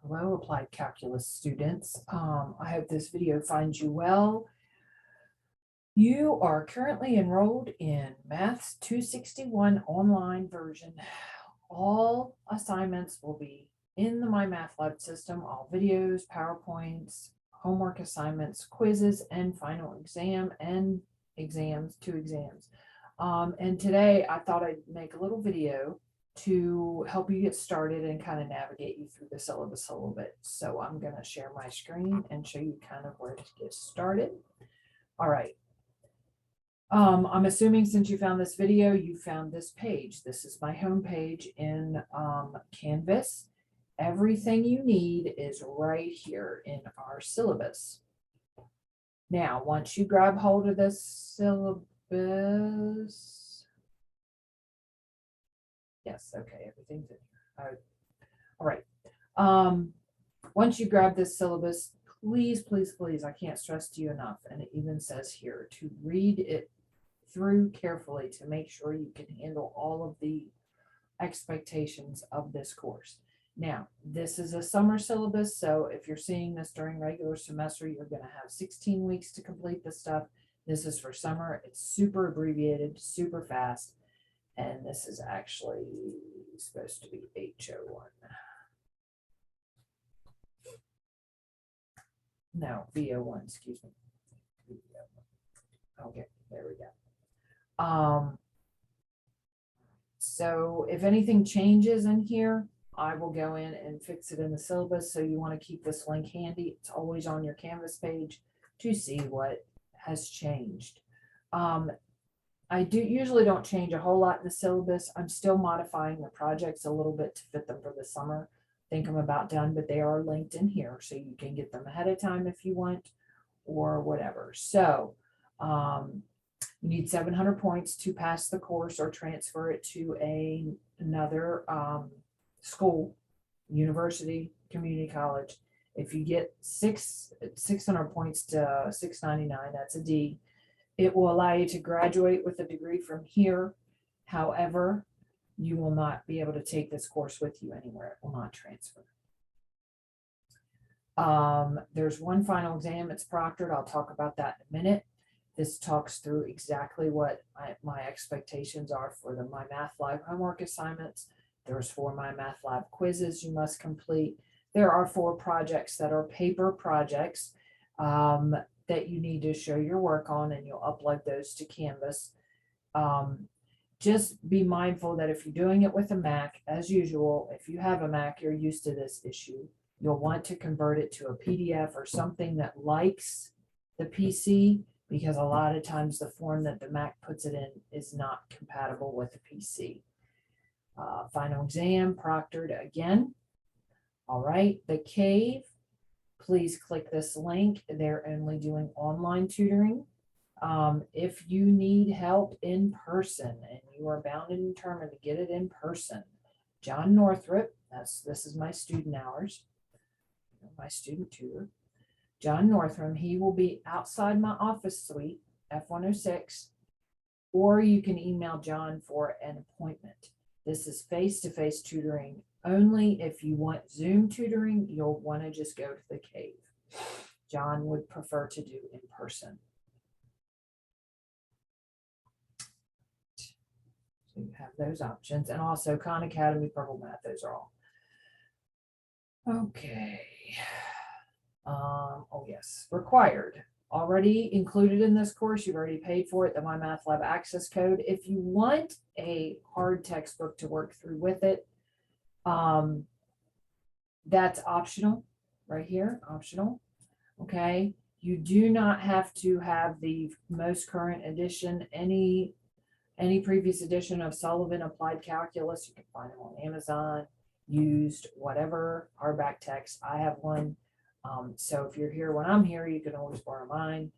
Hello, Applied Calculus students. I hope this video finds you well. You are currently enrolled in Maths 261 online version. All assignments will be in the My Math Lab system, all videos, PowerPoints, homework assignments, quizzes, and final exam and exams, 2 exams. And today I thought I'd make a little video to help you get started and kind of navigate you through the syllabus a little bit. So I'm going to share my screen and show you kind of where to get started. All right. I'm assuming since you found this video, you found this page. This is my home page in Canvas. Everything you need is right here in our syllabus. Now, once you grab hold of this syllabus, yes, okay, everything's in here. All right. Once you grab this syllabus, please, please, please, I can't stress to you enough, and it even says here to read it through carefully to make sure you can handle all of the expectations of this course. Now, this is a summer syllabus, so if you're seeing this during regular semester, you're going to have 16 weeks to complete this stuff. This is for summer. It's super abbreviated, super fast. And this is actually supposed to be H01. No, V01, excuse me. Okay, there we go. So if anything changes in here, I will go in and fix it in the syllabus. So you want to keep this link handy. It's always on your Canvas page to see what has changed. I usually don't change a whole lot in the syllabus. I'm still modifying the projects a little bit to fit them for the summer. I think I'm about done, but they are linked in here, so you can get them ahead of time if you want or whatever. So you need 700 points to pass the course or transfer it to another school, university, community college. If you get 600 points to 699, that's a D. It will allow you to graduate with a degree from here. However, you will not be able to take this course with you anywhere. It will not transfer. There's one final exam. It's proctored. I'll talk about that in a minute. This talks through exactly what my expectations are for the My Math Lab homework assignments. There's 4 My Math Lab quizzes you must complete. There are 4 projects that are paper projects that you need to show your work on, and you'll upload those to Canvas. Just be mindful that if you're doing it with a Mac, as usual, if you have a Mac, you're used to this issue. You'll want to convert it to a PDF or something that likes the PC, because a lot of times the form that the Mac puts it in is not compatible with the PC. Final exam, proctored again. All right, the Cave. Please click this link. They're only doing online tutoring. If you need help in person and you are bound and determined to get it in person, John Northrop, this is my student hours, my student tutor, John Northrum, he will be outside my office suite, F106, or you can email John for an appointment. This is face-to-face tutoring. Only if you want Zoom tutoring, you'll want to just go to the Cave. John would prefer to do in person. So you have those options. And also Khan Academy, Purple Math, those are all. Okay. Oh yes, required. Already included in this course, you've already paid for it, the My Math Lab access code. If you want a hard textbook to work through with it, that's optional right here, optional. Okay, you do not have to have the most current edition. Any previous edition of Sullivan Applied Calculus, you can find them on Amazon, used, whatever, hardback text. I have one. So if you're here when I'm here, you can always borrow mine.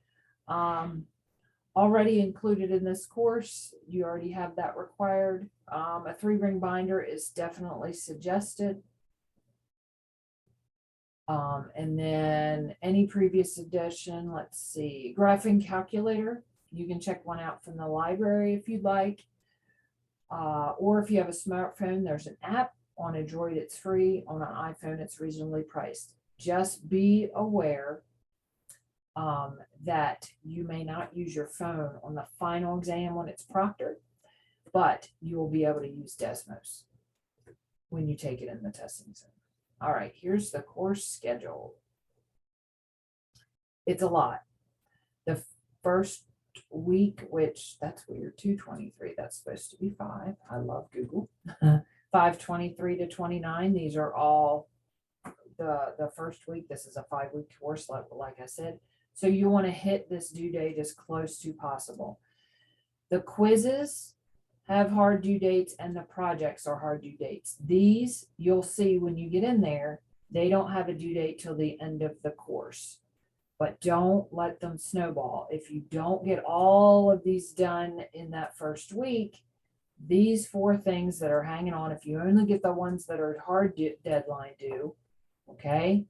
Already included in this course, you already have that required. A 3-ring binder is definitely suggested. And then any previous edition, let's see, graphing calculator. You can check one out from the library if you'd like. Or if you have a smartphone, there's an app On a Droid, it's free. On an iPhone, it's reasonably priced. Just be aware that you may not use your phone on the final exam when it's proctored, but you will be able to use Desmos when you take it in the testing zone. All right, here's the course schedule. It's a lot. The first week, which that's weird, 223, that's supposed to be 5. I love Google. 523 to 29, these are all the first week. This is a 5-week course, like I said. So you want to hit this due date as close to possible. The quizzes have hard due dates and the projects are hard due dates. These you'll see when you get in there, they don't have a due date till the end of the course, but don't let them snowball. If you don't get all of these done in that first week, these 4 things that are hanging on, if you only get the ones that are hard deadline due, okay,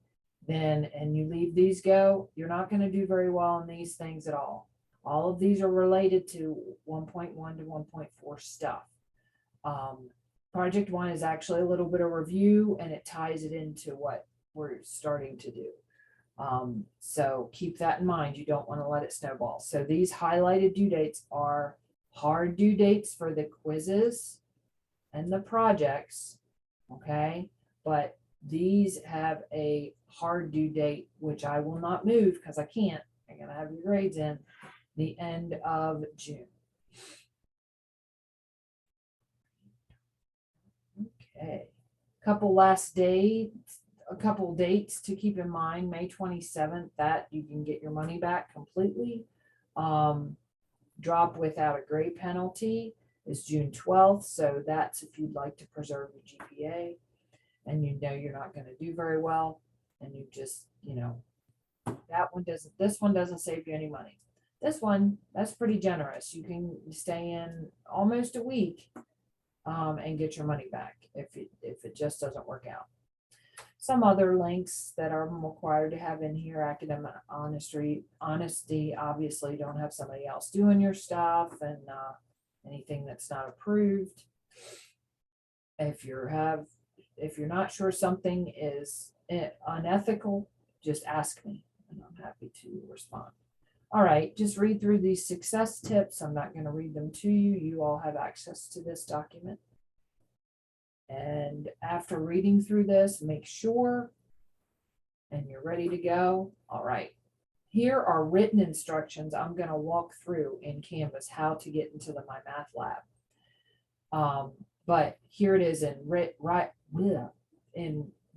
then, and you leave these go, you're not going to do very well on these things at all. All of these are related to 1.1 to 1.4 stuff. Project 1 is actually a little bit of review and it ties it into what we're starting to do. So keep that in mind. You don't want to let it snowball. So these highlighted due dates are hard due dates for the quizzes and the projects. Okay. But these have a hard due date, which I will not move because I can't. I gotta have your grades in the end of June. Okay. Couple dates to keep in mind. May 27th, that you can get your money back completely. Drop without a grade penalty is June 12th. So that's if you'd like to preserve your GPA and you know you're not going to do very well and you just, this one doesn't save you any money. This one, that's pretty generous. You can stay in almost a week and get your money back if it just doesn't work out. Some other links that are required to have in here: academic honesty, obviously don't have somebody else doing your stuff, and anything that's not approved. If you're not sure something is unethical, just ask me and I'm happy to respond. All right, just read through these success tips. I'm not going to read them to you. You all have access to this document. And after reading through this, make sure, and you're ready to go. All right, here are written instructions I'm going to walk through in Canvas how to get into the My Math Lab. But here it is in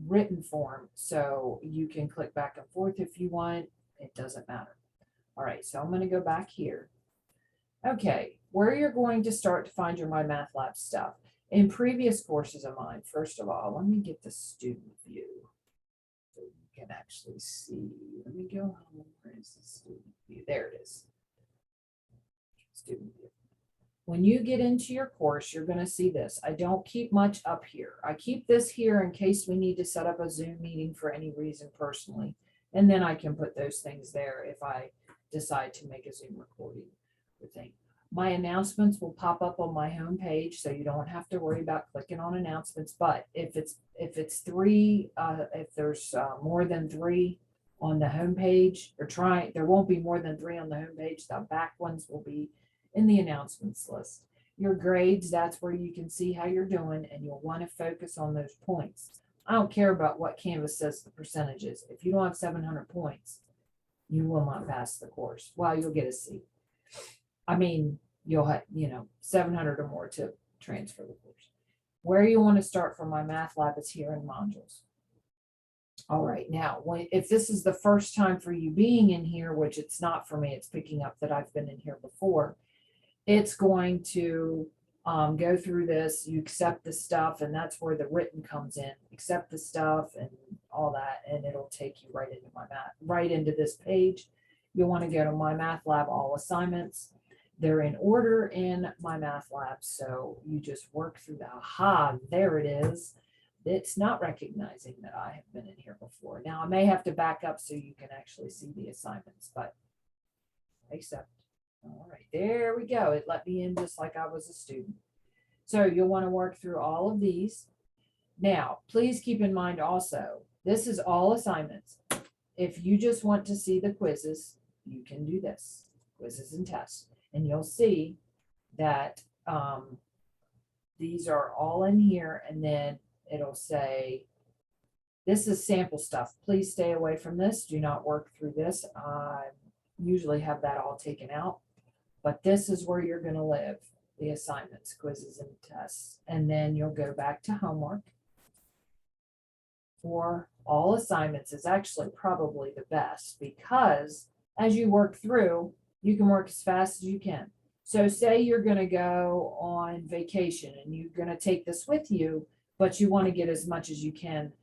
written form, so you can click back and forth if you want. It doesn't matter. All right, so I'm going to go back here. Okay, where you're going to start to find your My Math Lab stuff. In previous courses of mine, first of all, let me get the student view so you can actually see. Let me go home. Where is the student view? There it is. Student view. When you get into your course, you're going to see this. I don't keep much up here. I keep this here in case we need to set up a Zoom meeting for any reason personally. And then I can put those things there if I decide to make a Zoom recording or thing. My announcements will pop up on my home page, so you don't have to worry about clicking on announcements. But if it's 3, if there's more than 3 on the home page, there won't be more than 3 on the home page. The back ones will be in the announcements list. Your grades, that's where you can see how you're doing, and you'll want to focus on those points. I don't care about what Canvas says the percentages. If you don't have 700 points, you will not pass the course. Well, you'll get a C. I mean, you'll have, 700 or more to transfer the course. Where you want to start for My Math Lab is here in modules. All right, now, if this is the first time for you being in here, which it's not for me, it's picking up that I've been in here before, it's going to go through this. You accept the stuff, and that's where the written comes in. Accept the stuff and all that, and it'll take you right into this page. You'll want to go to My Math Lab, all assignments. They're in order in My Math Lab, so you just work through the, aha, there it is. It's not recognizing that I have been in here before. Now, I may have to back up so you can actually see the assignments, but accept. All right, there we go. It let me in just like I was a student. So you'll want to work through all of these. Now, please keep in mind also, this is all assignments. If you just want to see the quizzes, you can do this, quizzes and tests. And you'll see that these are all in here, and then it'll say, this is sample stuff. Please stay away from this. Do not work through this. I usually have that all taken out, but this is where you're going to live, the assignments, quizzes, and tests. And then you'll go back to homework. For all assignments is actually probably the best, because as you work through, you can work as fast as you can. So say you're going to go on vacation and you're going to take this with you, but you want to get as much as you can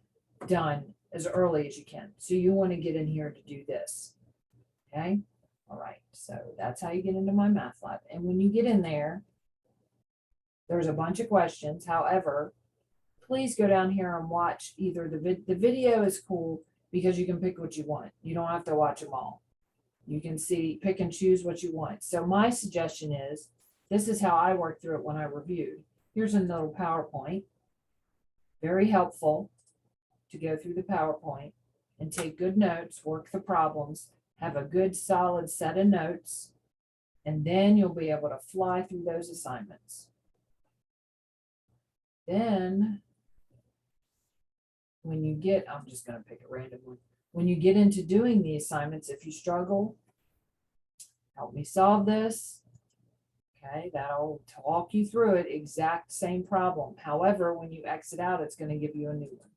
done as early as you can. So you want to get in here to do this. Okay. All right. So that's how you get into my math lab. And when you get in there, there's a bunch of questions. However, please go down here and watch either the video is cool because you can pick what you want. You don't have to watch them all. You can see, pick and choose what you want. So my suggestion is, this is how I worked through it when I reviewed. Here's a little PowerPoint. Very helpful to go through the PowerPoint and take good notes, work the problems, have a good solid set of notes, and then you'll be able to fly through those assignments. Then when you get, I'm just going to pick a random one. When you get into doing the assignments, if you struggle, help me solve this. Okay, that'll walk you through it, exact same problem. However, when you exit out, it's going to give you a new one.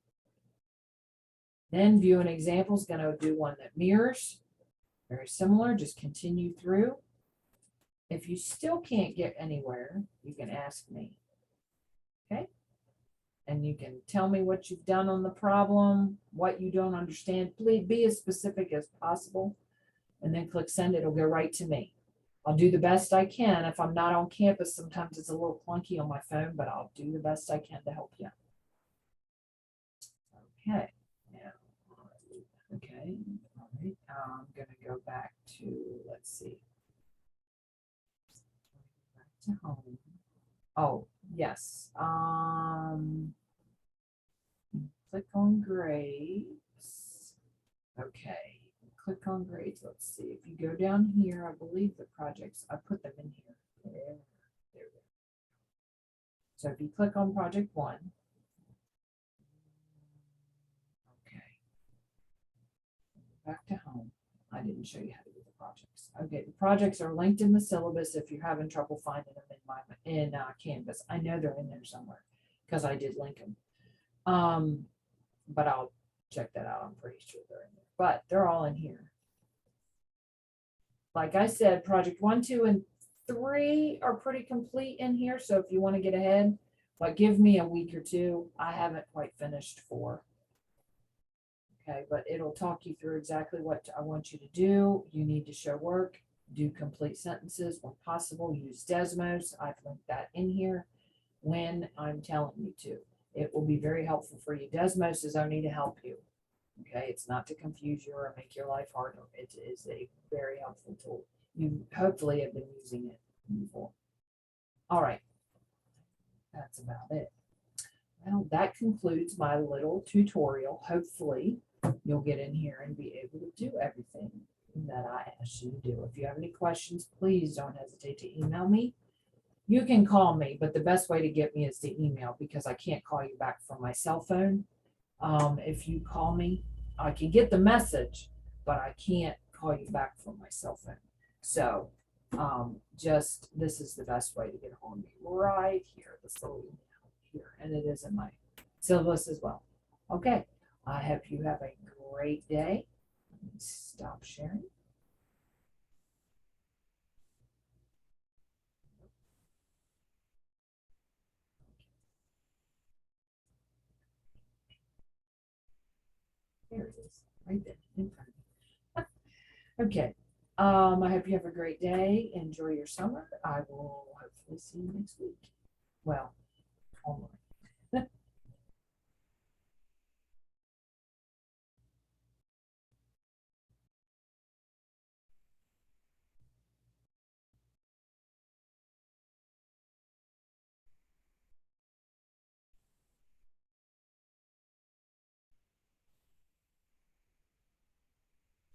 Then view an example is going to do one that mirrors. Very similar, just continue through. If you still can't get anywhere, you can ask me. Okay? And you can tell me what you've done on the problem, what you don't understand. Please be as specific as possible. And then click send. It'll go right to me. I'll do the best I can. If I'm not on campus, sometimes it's a little clunky on my phone, but I'll do the best I can to help you. Okay. Now, okay. All right. I'm going to go back to, let's see. Back to home. Oh, yes. Click on grades. Okay, click on grades. Let's see. If you go down here, I believe the projects, I put them in here. There. So if you click on project 1, okay, back to home. I didn't show you how to do the projects. Okay, the projects are linked in the syllabus if you're having trouble finding them in Canvas. I know they're in there somewhere because I did link them. But I'll check that out. I'm pretty sure they're in there, but they're all in here. Like I said, project 1, 2, and 3 are pretty complete in here. So if you want to get ahead, but give me a week or two. I haven't quite finished 4. Okay, but it'll talk you through exactly what I want you to do. You need to show work, do complete sentences when possible, use Desmos. I've linked that in here when I'm telling you to. It will be very helpful for you. Desmos is only to help you. Okay, it's not to confuse you or make your life harder. It is a very helpful tool. You hopefully have been using it before. All right, that's about it. Well, that concludes my little tutorial. Hopefully, you'll get in here and be able to do everything that I asked you to do. If you have any questions, please don't hesitate to email me. You can call me, but the best way to get me is to email because I can't call you back from my cell phone. If you call me, I can get the message, but I can't call you back from my cell phone. So just this is the best way to get hold of me right here, this little email here, and it is in my syllabus as well. Okay, I hope you have a great day. Let me stop sharing. There it is, right there in front of me. Okay. I hope you have a great day. Enjoy your summer. I will hopefully see you next week. Well, online.